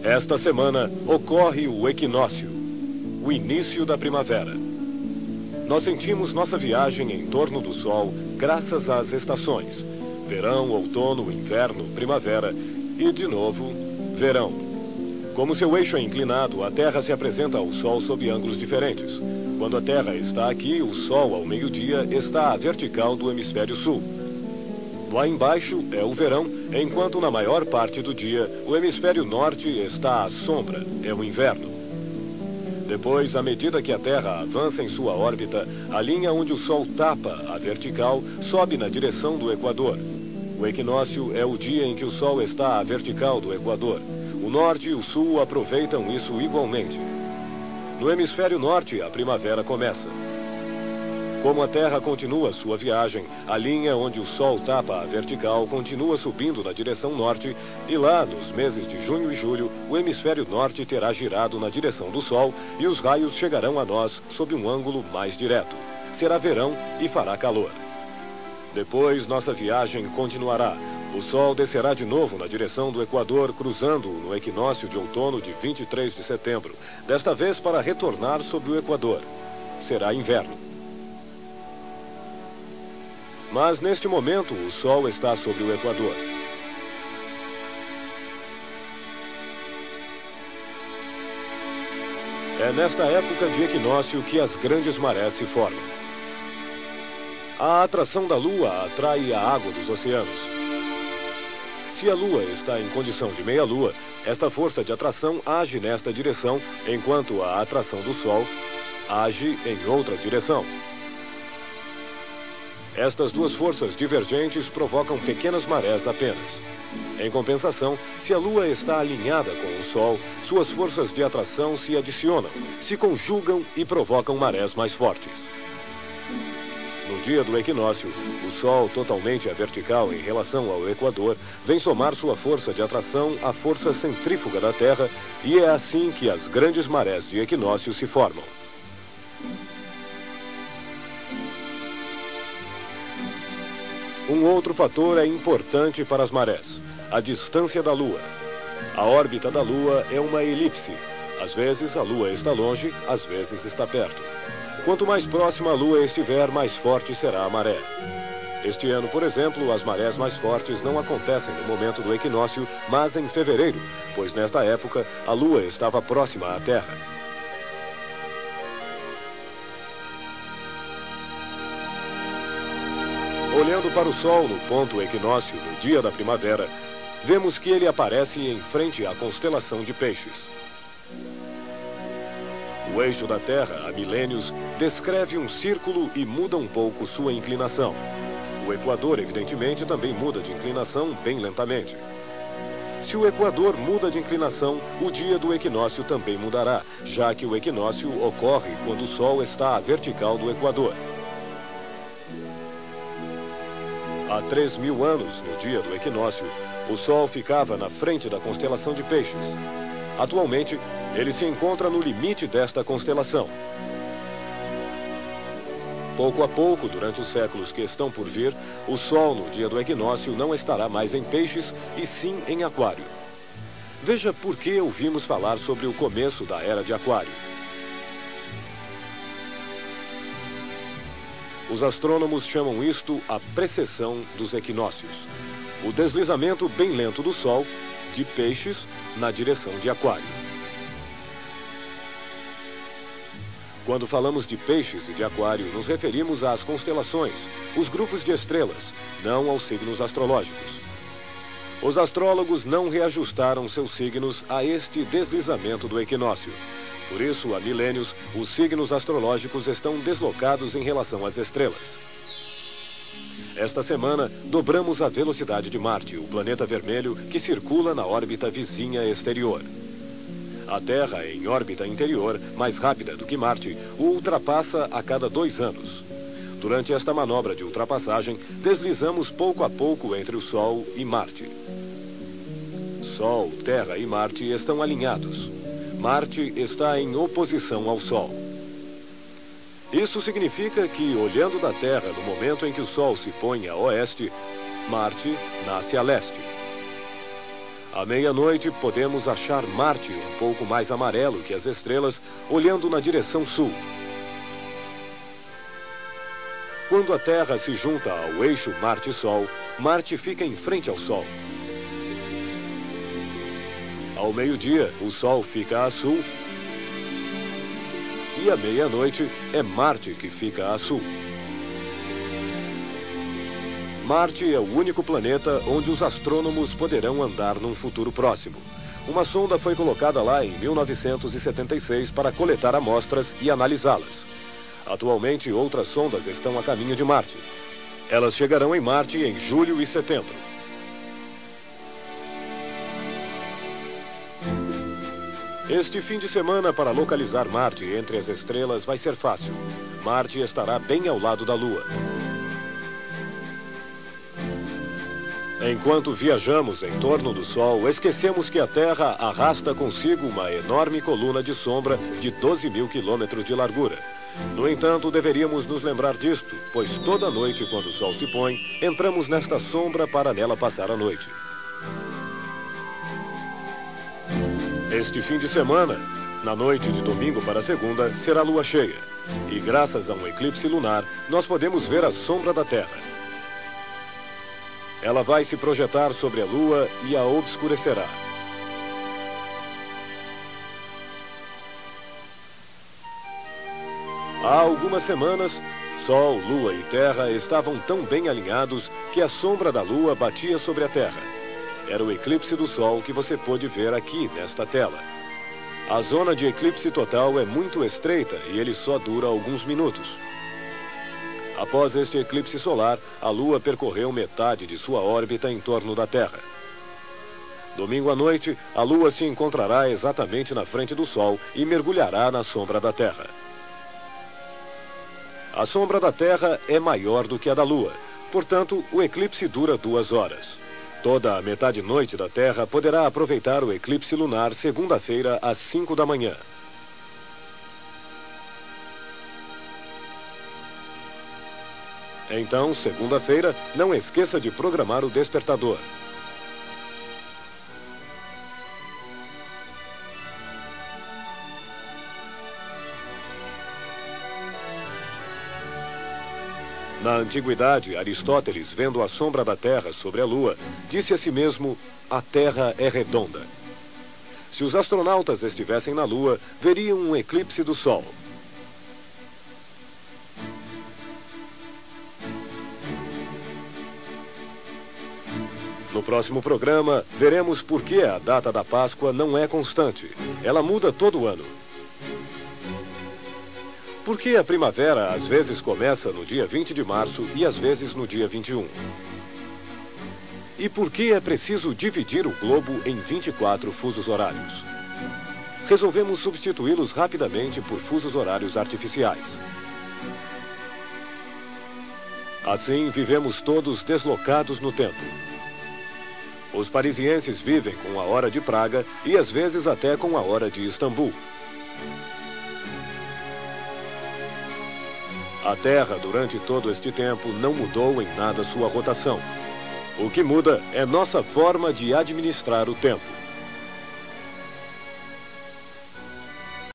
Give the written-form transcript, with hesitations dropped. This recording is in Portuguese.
Esta semana ocorre o equinócio, o início da primavera. Nós sentimos nossa viagem em torno do Sol graças às estações: verão, outono, inverno, primavera e, de novo, verão. Como seu eixo é inclinado, a Terra se apresenta ao Sol sob ângulos diferentes. Quando a Terra está aqui, o Sol, ao meio-dia, está à vertical do hemisfério sul. Lá embaixo é o verão, enquanto na maior parte do dia o hemisfério norte está à sombra, é o inverno. Depois, à medida que a Terra avança em sua órbita, a linha onde o Sol tapa a vertical sobe na direção do Equador. O equinócio é o dia em que o Sol está à vertical do Equador. O norte e o sul aproveitam isso igualmente. No hemisfério norte, a primavera começa. Como a Terra continua sua viagem, a linha onde o Sol tapa a vertical continua subindo na direção norte e lá, nos meses de junho e julho, o hemisfério norte terá girado na direção do Sol e os raios chegarão a nós sob um ângulo mais direto. Será verão e fará calor. Depois, nossa viagem continuará. O Sol descerá de novo na direção do Equador, cruzando-o no equinócio de outono de 23 de setembro, desta vez para retornar sobre o Equador. Será inverno. Mas, neste momento, o Sol está sobre o Equador. É nesta época de equinócio que as grandes marés se formam. A atração da Lua atrai a água dos oceanos. Se a Lua está em condição de meia-lua, esta força de atração age nesta direção, enquanto a atração do Sol age em outra direção. Estas duas forças divergentes provocam pequenas marés apenas. Em compensação, se a Lua está alinhada com o Sol, suas forças de atração se adicionam, se conjugam e provocam marés mais fortes. No dia do equinócio, o Sol, totalmente à vertical em relação ao Equador, vem somar sua força de atração à força centrífuga da Terra, e é assim que as grandes marés de equinócio se formam. Um outro fator é importante para as marés: a distância da Lua. A órbita da Lua é uma elipse. Às vezes a Lua está longe, às vezes está perto. Quanto mais próxima a Lua estiver, mais forte será a maré. Este ano, por exemplo, as marés mais fortes não acontecem no momento do equinócio, mas em fevereiro, pois nesta época a Lua estava próxima à Terra. Olhando para o Sol no ponto equinócio, no dia da primavera, vemos que ele aparece em frente à constelação de Peixes. O eixo da Terra, há milênios, descreve um círculo e muda um pouco sua inclinação. O Equador, evidentemente, também muda de inclinação bem lentamente. Se o Equador muda de inclinação, o dia do equinócio também mudará, já que o equinócio ocorre quando o Sol está à vertical do Equador. Há 3.000 anos, no dia do equinócio, o Sol ficava na frente da constelação de Peixes. Atualmente, ele se encontra no limite desta constelação. Pouco a pouco, durante os séculos que estão por vir, o Sol, no dia do equinócio, não estará mais em Peixes, e sim em Aquário. Veja por que ouvimos falar sobre o começo da Era de Aquário. Os astrônomos chamam isto a precessão dos equinócios. O deslizamento bem lento do Sol, de Peixes, na direção de Aquário. Quando falamos de Peixes e de Aquário, nos referimos às constelações, os grupos de estrelas, não aos signos astrológicos. Os astrólogos não reajustaram seus signos a este deslizamento do equinócio. Por isso, há milênios, os signos astrológicos estão deslocados em relação às estrelas. Esta semana, dobramos a velocidade de Marte, o planeta vermelho que circula na órbita vizinha exterior. A Terra, em órbita interior, mais rápida do que Marte, o ultrapassa a cada 2 anos. Durante esta manobra de ultrapassagem, deslizamos pouco a pouco entre o Sol e Marte. Sol, Terra e Marte estão alinhados. Marte está em oposição ao Sol. Isso significa que, olhando da Terra no momento em que o Sol se põe a oeste, Marte nasce a leste. À meia-noite, podemos achar Marte um pouco mais amarelo que as estrelas, olhando na direção sul. Quando a Terra se junta ao eixo Marte-Sol, Marte fica em frente ao Sol. Ao meio-dia, o Sol fica a sul. E à meia-noite, é Marte que fica a sul. Marte é o único planeta onde os astrônomos poderão andar num futuro próximo. Uma sonda foi colocada lá em 1976 para coletar amostras e analisá-las. Atualmente, outras sondas estão a caminho de Marte. Elas chegarão em Marte em julho e setembro. Este fim de semana para localizar Marte entre as estrelas vai ser fácil. Marte estará bem ao lado da Lua. Enquanto viajamos em torno do Sol, esquecemos que a Terra arrasta consigo uma enorme coluna de sombra de 12 mil quilômetros de largura. No entanto, deveríamos nos lembrar disto, pois toda noite, quando o Sol se põe, entramos nesta sombra para nela passar a noite. Este fim de semana, na noite de domingo para segunda, será lua cheia. E graças a um eclipse lunar, nós podemos ver a sombra da Terra. Ela vai se projetar sobre a Lua e a obscurecerá. Há algumas semanas, Sol, Lua e Terra estavam tão bem alinhados que a sombra da Lua batia sobre a Terra. Era o eclipse do Sol que você pôde ver aqui nesta tela. A zona de eclipse total é muito estreita e ele só dura alguns minutos. Após este eclipse solar, a Lua percorreu metade de sua órbita em torno da Terra. Domingo à noite, a Lua se encontrará exatamente na frente do Sol e mergulhará na sombra da Terra. A sombra da Terra é maior do que a da Lua, portanto, o eclipse dura 2 horas. Toda a metade-noite da Terra poderá aproveitar o eclipse lunar segunda-feira às 5 da manhã. Então, segunda-feira, não esqueça de programar o despertador. Na antiguidade, Aristóteles, vendo a sombra da Terra sobre a Lua, disse a si mesmo: a Terra é redonda. Se os astronautas estivessem na Lua, veriam um eclipse do Sol. No próximo programa, veremos por que a data da Páscoa não é constante. Ela muda todo ano. Por que a primavera às vezes começa no dia 20 de março e às vezes no dia 21? E por que é preciso dividir o globo em 24 fusos horários? Resolvemos substituí-los rapidamente por fusos horários artificiais. Assim, vivemos todos deslocados no tempo. Os parisienses vivem com a hora de Praga e às vezes até com a hora de Istambul. A Terra, durante todo este tempo, não mudou em nada sua rotação. O que muda é nossa forma de administrar o tempo.